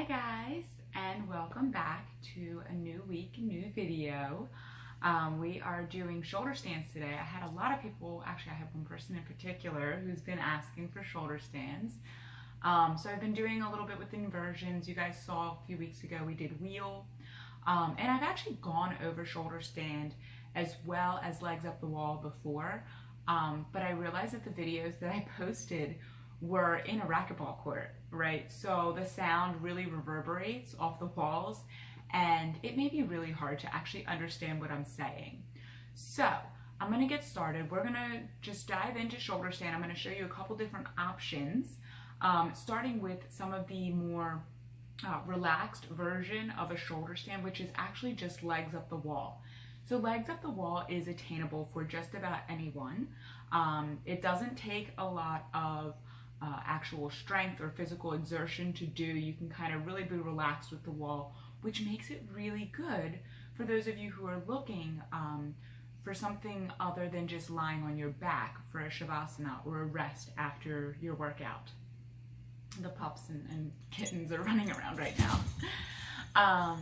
guys, and welcome back to a new week, new video. We are doing shoulder stands today. I had a lot of people, actually I have one person in particular who's been asking for shoulder stands. So I've been doing a little bit with inversions. You guys saw a few weeks ago we did wheel. And I've actually gone over shoulder stand as well as legs up the wall before. But I realized that the videos that I posted were in a racquetball court, right? So the sound really reverberates off the walls and it may be really hard to actually understand what I'm saying. So I'm gonna get started. We're gonna just dive into shoulder stand. I'm gonna show you a couple different options, starting with some of the more relaxed version of a shoulder stand, which is actually just legs up the wall. So legs up the wall is attainable for just about anyone. It doesn't take a lot of actual strength or physical exertion to do. You can kind of really be relaxed with the wall, which makes it really good for those of you who are looking for something other than just lying on your back for a shavasana or a rest after your workout. The pups and kittens are running around right now.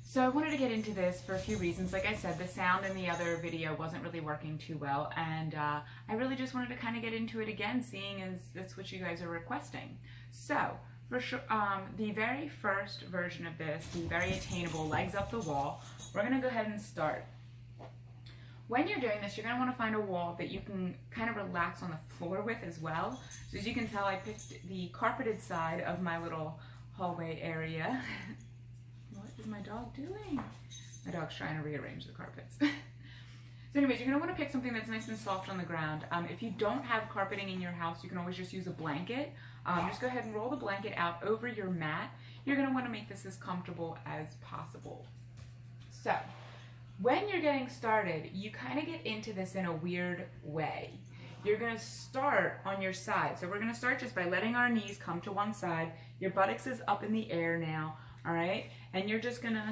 So I wanted to get into this for a few reasons. Like I said, the sound in the other video wasn't really working too well, and I really just wanted to kind of get into it again, seeing as that's what you guys are requesting. So for sure, the very first version of this, the very attainable legs up the wall, we're going to go ahead and start. When you're doing this, you're going to want to find a wall that you can kind of relax on the floor with as well. So as you can tell, I picked the carpeted side of my little hallway area. What is my dog doing? My dog's trying to rearrange the carpets. So anyways, you're going to want to pick something that's nice and soft on the ground. If you don't have carpeting in your house, you can always just use a blanket. Just go ahead and roll the blanket out over your mat. You're going to want to make this as comfortable as possible. So when you're getting started, you kind of get into this in a weird way. You're going to start on your side. So we're going to start just by letting our knees come to one side. Your buttocks is up in the air now. All right, and you're just gonna,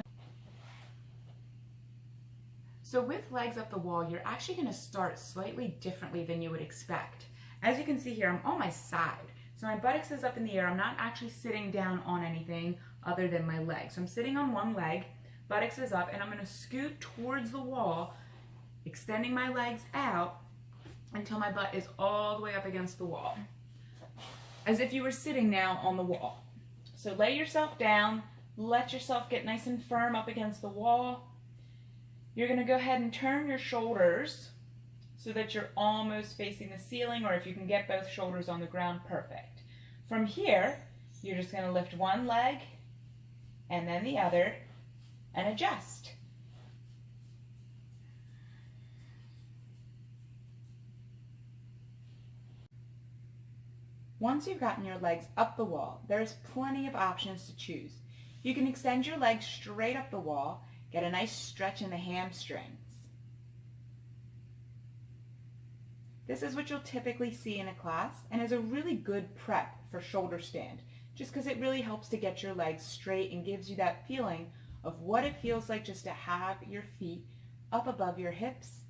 so with legs up the wall, you're actually gonna start slightly differently than you would expect. As you can see here, I'm on my side. So my buttocks is up in the air. I'm not actually sitting down on anything other than my legs. So I'm sitting on one leg, buttocks is up, and I'm gonna scoot towards the wall, extending my legs out until my butt is all the way up against the wall. As if you were sitting now on the wall. So lay yourself down. Let yourself get nice and firm up against the wall. You're going to go ahead and turn your shoulders so that you're almost facing the ceiling, or if you can get both shoulders on the ground, perfect. From here, you're just going to lift one leg and then the other and adjust. Once you've gotten your legs up the wall, there's plenty of options to choose. You can extend your legs straight up the wall, get a nice stretch in the hamstrings. This is what you'll typically see in a class and is a really good prep for shoulder stand, just because it really helps to get your legs straight and gives you that feeling of what it feels like just to have your feet up above your hips.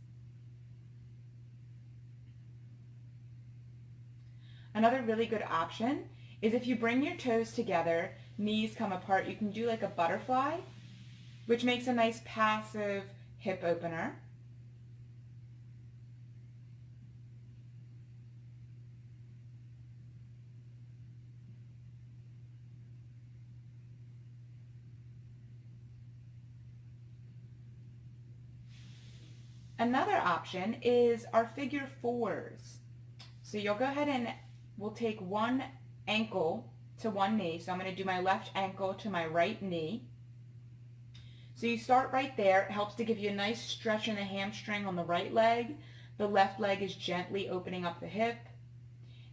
Another really good option is if you bring your toes together, knees come apart, you can do like a butterfly, which makes a nice passive hip opener. Another option is our figure fours. So you'll go ahead and we'll take one ankle to one knee. So I'm going to do my left ankle to my right knee. So you start right there. It helps to give you a nice stretch in the hamstring on the right leg. The left leg is gently opening up the hip.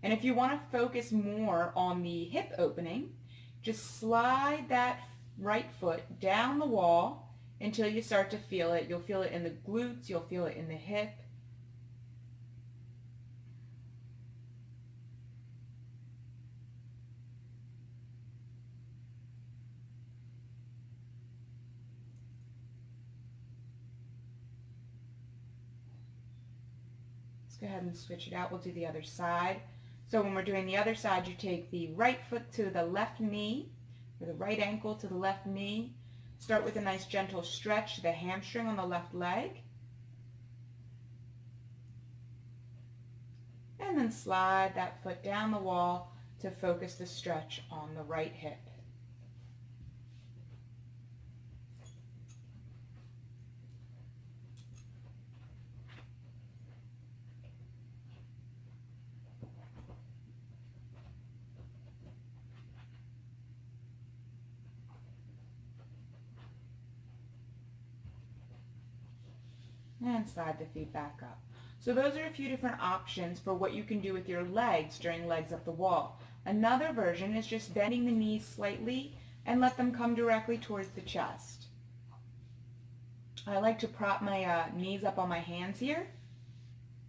And if you want to focus more on the hip opening, just slide that right foot down the wall until you start to feel it. You'll feel it in the glutes. You'll feel it in the hip. Go ahead and switch it out. We'll do the other side. So when we're doing the other side, you take the right foot to the left knee, or the right ankle to the left knee. Start with a nice gentle stretch to the hamstring on the left leg. And then slide that foot down the wall to focus the stretch on the right hip. And slide the feet back up. So those are a few different options for what you can do with your legs during legs up the wall. Another version is just bending the knees slightly and let them come directly towards the chest. I like to prop my knees up on my hands here,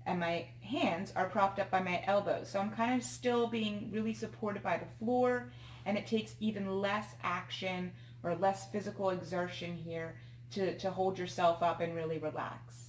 and my hands are propped up by my elbows. So I'm kind of still being really supported by the floor, and it takes even less action or less physical exertion here to hold yourself up and really relax.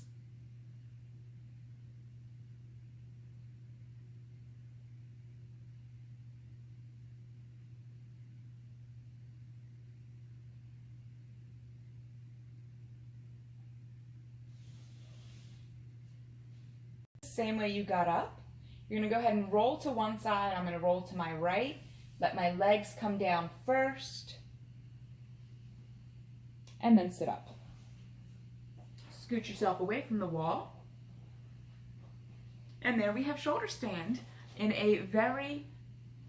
Same way you got up. You're going to go ahead and roll to one side. I'm going to roll to my right. Let my legs come down first. And then sit up. Scoot yourself away from the wall. And there we have shoulder stand in a very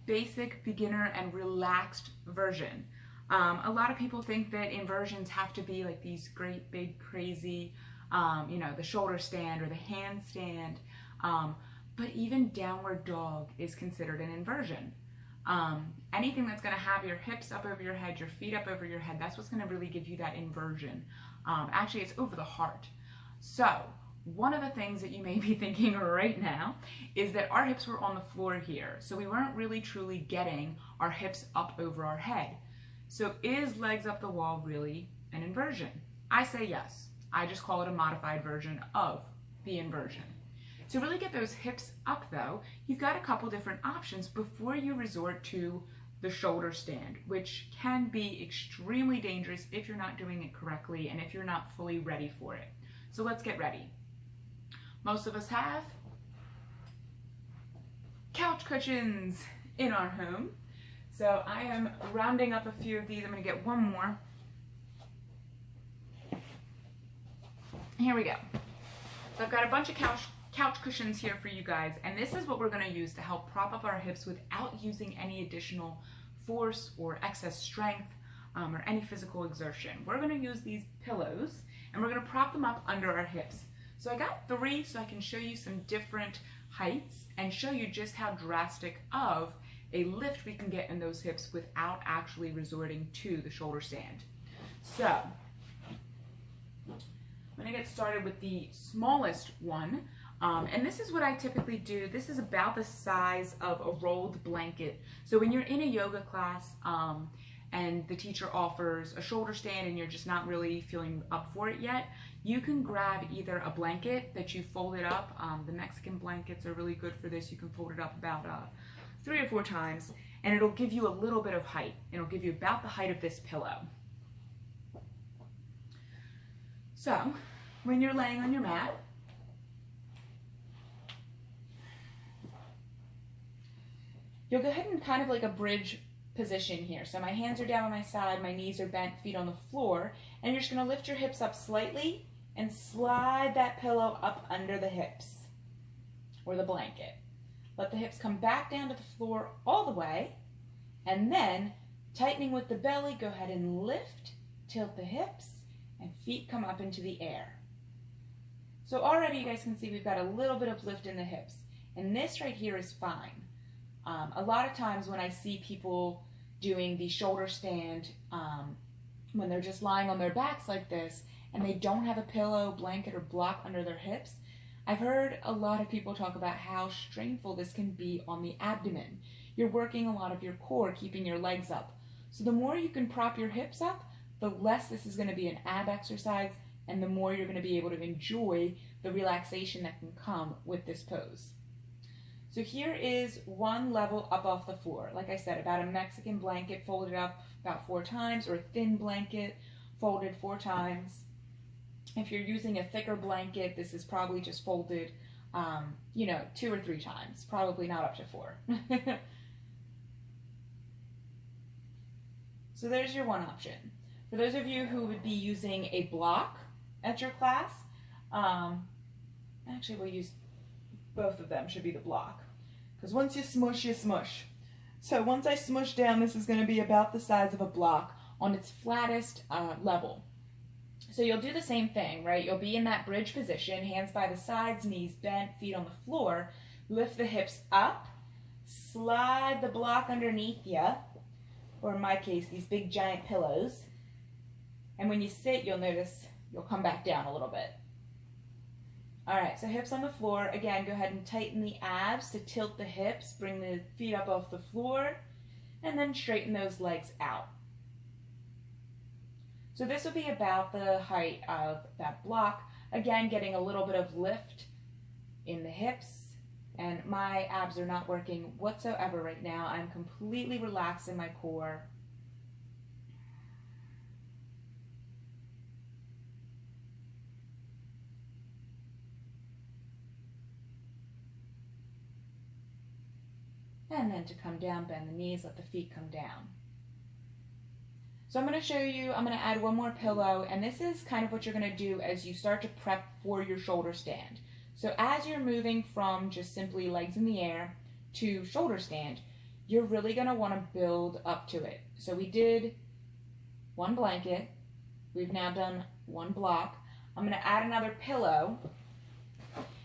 basic, beginner, and relaxed version. A lot of people think that inversions have to be like these great, big, crazy, the shoulder stand or the handstand. But even downward dog is considered an inversion. Anything that's going to have your hips up over your head, your feet up over your head, that's what's going to really give you that inversion. Actually, it's over the heart. So one of the things that you may be thinking right now is that our hips were on the floor here. So we weren't really truly getting our hips up over our head. So is legs up the wall really an inversion? I say yes. I just call it a modified version of the inversion. To really get those hips up though, you've got a couple different options before you resort to the shoulder stand, which can be extremely dangerous if you're not doing it correctly and if you're not fully ready for it. So let's get ready. Most of us have couch cushions in our home. So I am rounding up a few of these. I'm going to get one more. Here we go. So I've got a bunch of couch cushions here for you guys, and this is what we're going to use to help prop up our hips without using any additional force or excess strength or any physical exertion. We're going to use these pillows and we're going to prop them up under our hips. So I got 3 so I can show you some different heights and show you just how drastic of a lift we can get in those hips without actually resorting to the shoulder stand. So I'm going to get started with the smallest one. And this is what I typically do. This is about the size of a rolled blanket. So when you're in a yoga class and the teacher offers a shoulder stand and you're just not really feeling up for it yet, you can grab either a blanket that you fold it up. The Mexican blankets are really good for this. You can fold it up about 3 or 4 times and it'll give you a little bit of height. It'll give you about the height of this pillow. So when you're laying on your mat, you'll go ahead and kind of like a bridge position here. So my hands are down on my side, my knees are bent, feet on the floor, and you're just going to lift your hips up slightly and slide that pillow up under the hips or the blanket. Let the hips come back down to the floor all the way, and then tightening with the belly, go ahead and lift, tilt the hips, and feet come up into the air. So already you guys can see we've got a little bit of lift in the hips, and this right here is fine. A lot of times when I see people doing the shoulder stand, when they're just lying on their backs like this and they don't have a pillow, blanket, or block under their hips, I've heard a lot of people talk about how strainful this can be on the abdomen. You're working a lot of your core, keeping your legs up. So the more you can prop your hips up, the less this is going to be an ab exercise and the more you're going to be able to enjoy the relaxation that can come with this pose. So here is one level up off the floor. Like I said, about a Mexican blanket folded up about 4 times, or a thin blanket folded 4 times. If you're using a thicker blanket, this is probably just folded, 2 or 3 times, probably not up to 4. So there's your one option. For those of you who would be using a block at your class, actually we'll use both of them, should be the block. Because once you smush, you smush. So once I smush down, this is going to be about the size of a block on its flattest level. So you'll do the same thing, right? You'll be in that bridge position, hands by the sides, knees bent, feet on the floor. Lift the hips up, slide the block underneath you, or in my case, these big giant pillows. And when you sit, you'll notice you'll come back down a little bit. All right, so hips on the floor. Again, go ahead and tighten the abs to tilt the hips, bring the feet up off the floor, and then straighten those legs out. So this will be about the height of that block. Again, getting a little bit of lift in the hips, and my abs are not working whatsoever right now. I'm completely relaxed in my core. And then to come down, bend the knees, let the feet come down. So I'm going to show you, I'm going to add one more pillow, and this is kind of what you're going to do as you start to prep for your shoulder stand. So as you're moving from just simply legs in the air to shoulder stand, you're really going to want to build up to it. So we did one blanket, we've now done one block. I'm going to add another pillow,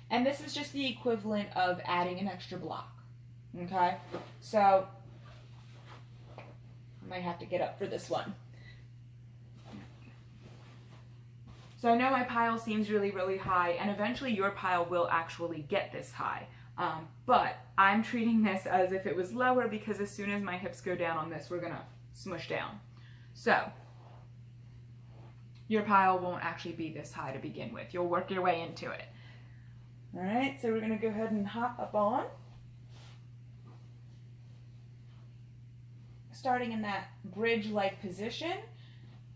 and this is just the equivalent of adding an extra block. Okay, so I might have to get up for this one. So I know my pile seems really, really high, and eventually your pile will actually get this high. But I'm treating this as if it was lower, because as soon as my hips go down on this, we're gonna smush down. So your pile won't actually be this high to begin with. You'll work your way into it. All right, so we're gonna go ahead and hop up on. Starting in that bridge-like position.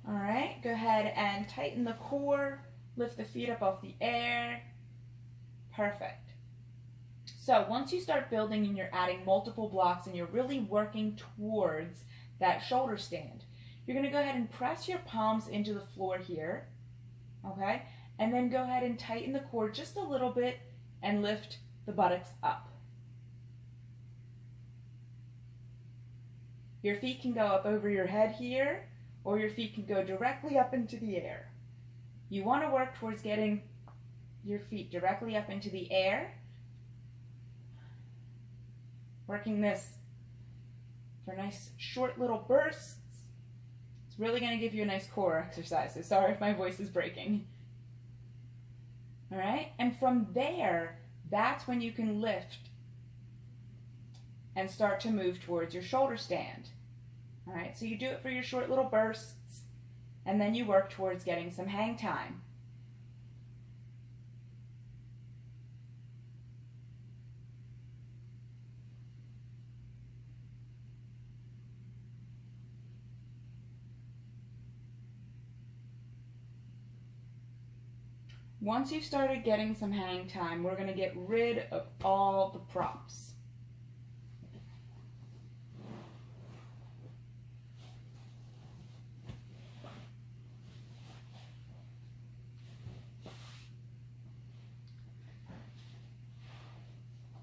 All right, go ahead and tighten the core, lift the feet up off the air. Perfect. So once you start building and you're adding multiple blocks and you're really working towards that shoulder stand, you're gonna go ahead and press your palms into the floor here, okay? And then go ahead and tighten the core just a little bit and lift the buttocks up. Your feet can go up over your head here, or your feet can go directly up into the air. You want to work towards getting your feet directly up into the air. Working this for nice short little bursts. It's really going to give you a nice core exercise, so sorry if my voice is breaking. All right, and from there, that's when you can lift and start to move towards your shoulder stand. All right, so you do it for your short little bursts, and then you work towards getting some hang time. Once you've started getting some hang time, we're going to get rid of all the props.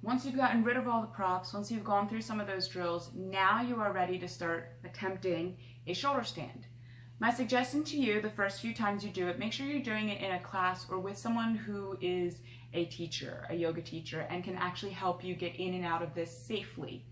Once you've gotten rid of all the props, once you've gone through some of those drills, now you are ready to start attempting a shoulder stand. My suggestion to you, the first few times you do it, make sure you're doing it in a class or with someone who is a teacher, a yoga teacher, and can actually help you get in and out of this safely.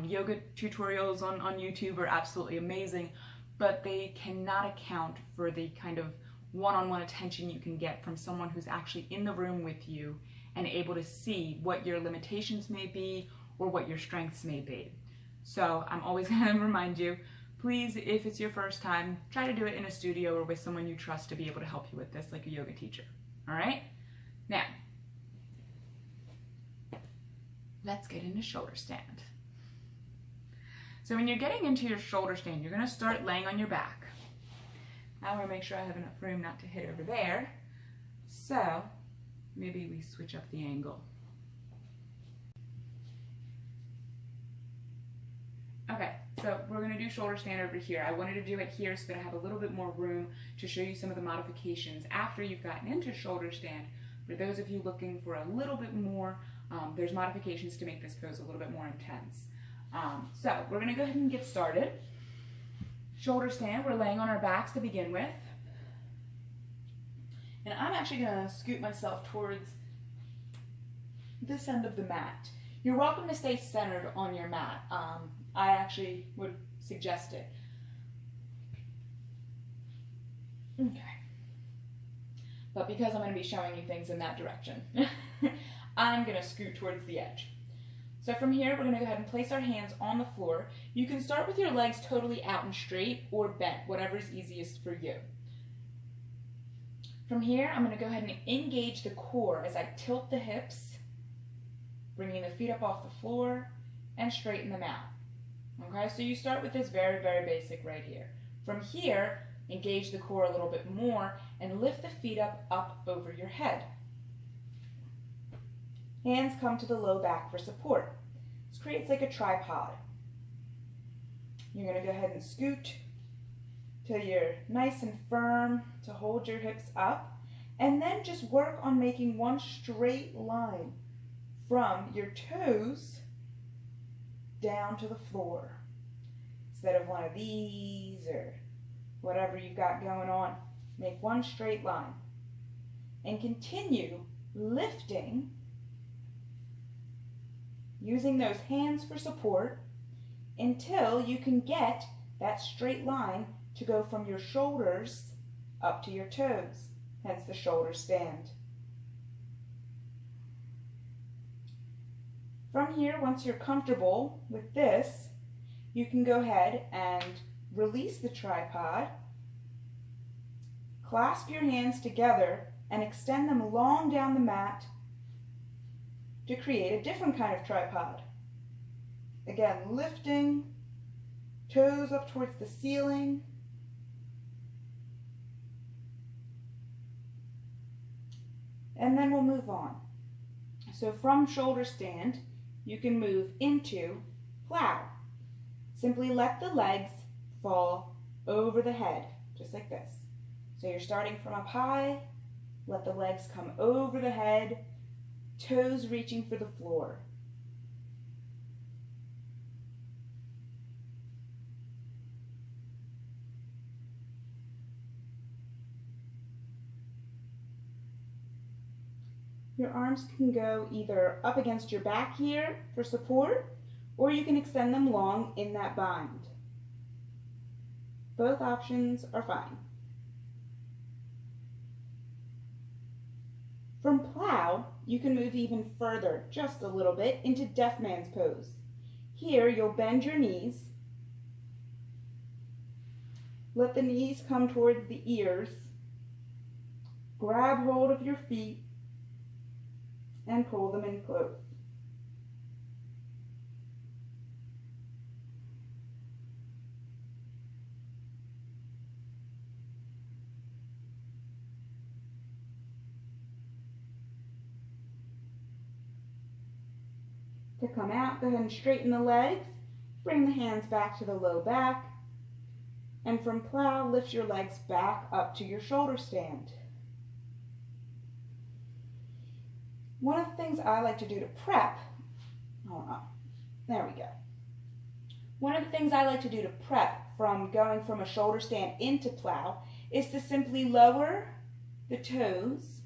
Yoga tutorials on YouTube are absolutely amazing, but they cannot account for the kind of one-on-one attention you can get from someone who's actually in the room with you and able to see what your limitations may be or what your strengths may be. So I'm always going to remind you, please, if it's your first time, try to do it in a studio or with someone you trust to be able to help you with this, like a yoga teacher. All right? Now, let's get into shoulder stand. So when you're getting into your shoulder stand, you're going to start laying on your back. Now I'm going to make sure I have enough room not to hit over there. So maybe we switch up the angle. Okay, so we're going to do shoulder stand over here. I wanted to do it here so that I have a little bit more room to show you some of the modifications after you've gotten into shoulder stand. For those of you looking for a little bit more, there's modifications to make this pose a little bit more intense. So we're going to go ahead and get started. Shoulder stand, we're laying on our backs to begin with. And I'm actually going to scoot myself towards this end of the mat. You're welcome to stay centered on your mat. I actually would suggest it. Okay. But because I'm going to be showing you things in that direction, I'm going to scoot towards the edge. So from here, we're going to go ahead and place our hands on the floor. You can start with your legs totally out and straight or bent, whatever is easiest for you. From here, I'm going to go ahead and engage the core as I tilt the hips, bringing the feet up off the floor and straighten them out. Okay, so you start with this very, very basic right here. From here, engage the core a little bit more and lift the feet up over your head. Hands come to the low back for support. This creates like a tripod. You're going to go ahead and scoot till you're nice and firm to hold your hips up, and then just work on making one straight line from your toes down to the floor. Instead of one of these or whatever you've got going on, make one straight line and continue lifting using those hands for support until you can get that straight line to go from your shoulders up to your toes, hence the shoulder stand. From here, once you're comfortable with this, you can go ahead and release the tripod, clasp your hands together, and extend them long down the mat to create a different kind of tripod. Again, lifting, toes up towards the ceiling. And then we'll move on. So from shoulder stand, you can move into plow. Simply let the legs fall over the head, just like this. So you're starting from up high, let the legs come over the head, toes reaching for the floor. Your arms can go either up against your back here for support, or you can extend them long in that bind. Both options are fine. From plow, you can move even further, just a little bit, into deaf man's pose. Here, you'll bend your knees. Let the knees come towards the ears. Grab hold of your feet and pull them in close. To come out, go ahead and straighten the legs, bring the hands back to the low back, and from plow, lift your legs back up to your shoulder stand. One of the things I like to do to prep, there we go. One of the things I like to do to prep from going from a shoulder stand into plow is to simply lower the toes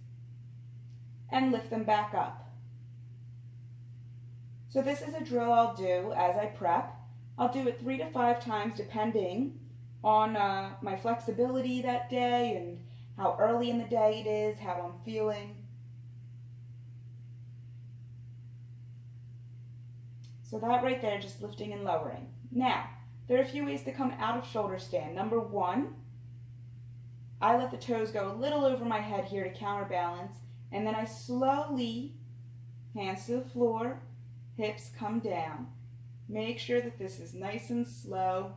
and lift them back up. So this is a drill I'll do as I prep. I'll do it 3 to 5 times depending on my flexibility that day and how early in the day it is, how I'm feeling. So that right there, just lifting and lowering. Now, there are a few ways to come out of shoulder stand. Number 1, I let the toes go a little over my head here to counterbalance, and then I slowly, hands to the floor, hips come down. Make sure that this is nice and slow.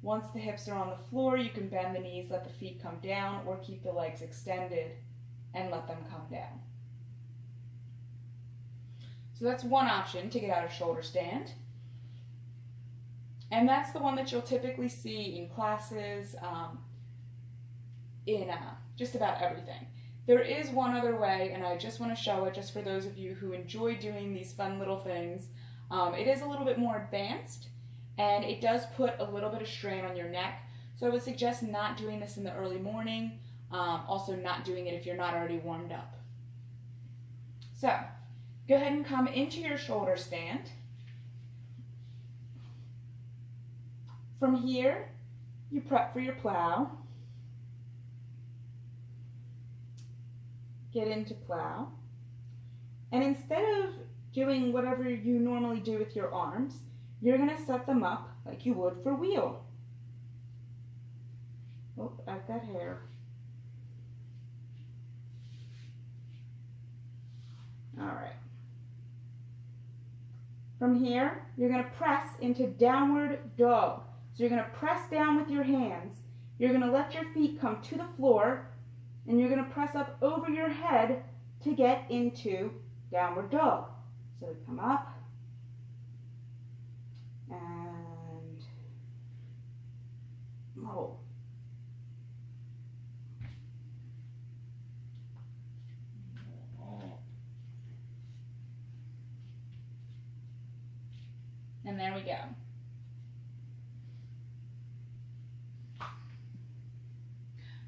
Once the hips are on the floor, you can bend the knees, let the feet come down, or keep the legs extended and let them come down. So that's one option to get out of shoulder stand. And that's the one that you'll typically see in classes, in just about everything. There is one other way, and I just want to show it just for those of you who enjoy doing these fun little things. It is a little bit more advanced, and it does put a little bit of strain on your neck. So I would suggest not doing this in the early morning, also not doing it if you're not already warmed up. So go ahead and come into your shoulder stand. From here, you prep for your plow. Get into plow. And instead of doing whatever you normally do with your arms, you're going to set them up like you would for wheel. Oh, I've got hair. All right. From here, you're going to press into downward dog. So you're going to press down with your hands. You're going to let your feet come to the floor, and you're going to press up over your head to get into downward dog. So come up and roll. And there we go.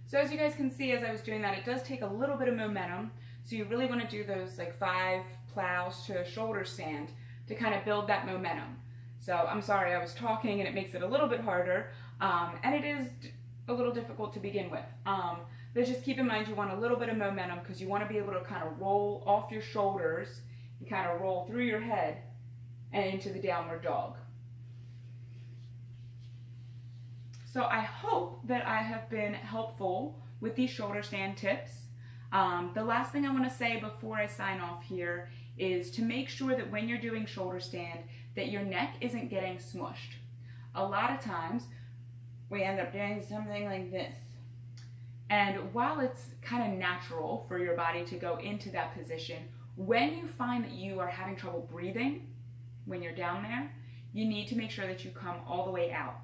So as you guys can see, as I was doing that, it does take a little bit of momentum. So you really want to do those like 5 plows to a shoulder stand to kind of build that momentum. So I'm sorry, I was talking and it makes it a little bit harder. And it is a little difficult to begin with. But just keep in mind you want a little bit of momentum because you want to be able to kind of roll off your shoulders and kind of roll through your head and into the downward dog. So I hope that I have been helpful with these shoulder stand tips. The last thing I want to say before I sign off here is to make sure that when you're doing shoulder stand that your neck isn't getting smushed. A lot of times we end up doing something like this. And while it's kind of natural for your body to go into that position, when you find that you are having trouble breathing when you're down there, you need to make sure that you come all the way out.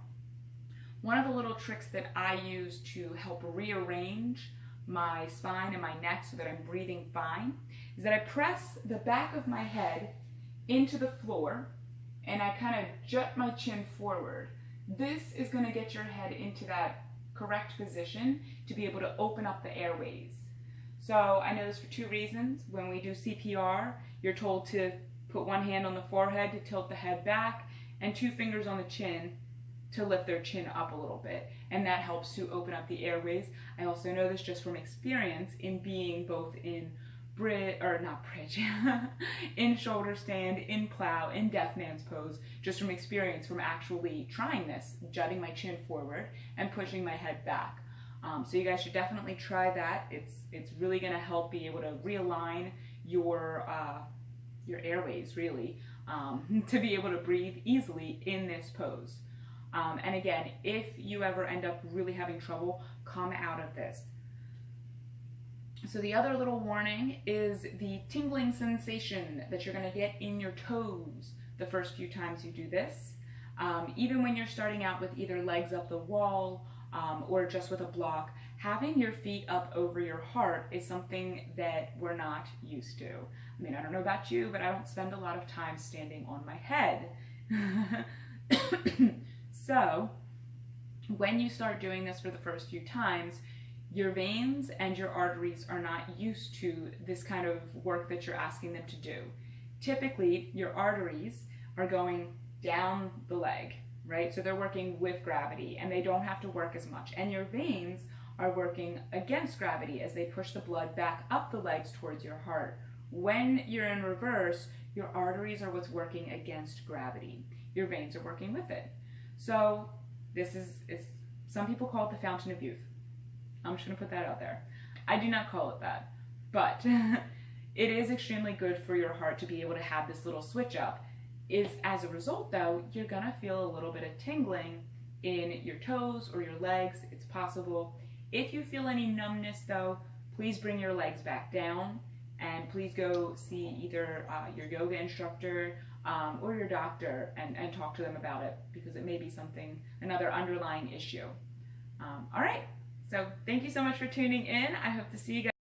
One of the little tricks that I use to help rearrange my spine and my neck so that I'm breathing fine is that I press the back of my head into the floor and I kind of jut my chin forward. This is going to get your head into that correct position to be able to open up the airways. So I know this for 2 reasons. When we do CPR, you're told to put one hand on the forehead to tilt the head back and 2 fingers on the chin to lift their chin up a little bit, and that helps to open up the airways. I also know this just from experience in being both in in shoulder stand, in plow, in deaf man's pose, just from experience from actually trying this, jutting my chin forward and pushing my head back. So you guys should definitely try that. It's really going to help be able to realign your airways, really, to be able to breathe easily in this pose. And again, if you ever end up really having trouble, come out of this. So the other little warning is the tingling sensation that you're going to get in your toes the first few times you do this. Even when you're starting out with either legs up the wall or just with a block, having your feet up over your heart is something that we're not used to. I mean, I don't know about you, but I don't spend a lot of time standing on my head. So when you start doing this for the first few times, your veins and your arteries are not used to this kind of work that you're asking them to do. Typically, your arteries are going down the leg, right? So they're working with gravity and they don't have to work as much. And your veins are working against gravity as they push the blood back up the legs towards your heart. When you're in reverse, your arteries are what's working against gravity. Your veins are working with it. So this is some people call it the fountain of youth. I'm just going to put that out there. I do not call it that. But it is extremely good for your heart to be able to have this little switch up. If as a result though, you're gonna feel a little bit of tingling in your toes or your legs, it's possible. If you feel any numbness though, please bring your legs back down and please go see either your yoga instructor or your doctor and talk to them about it, because it may be something, another underlying issue. All right, so thank you so much for tuning in. I hope to see you guys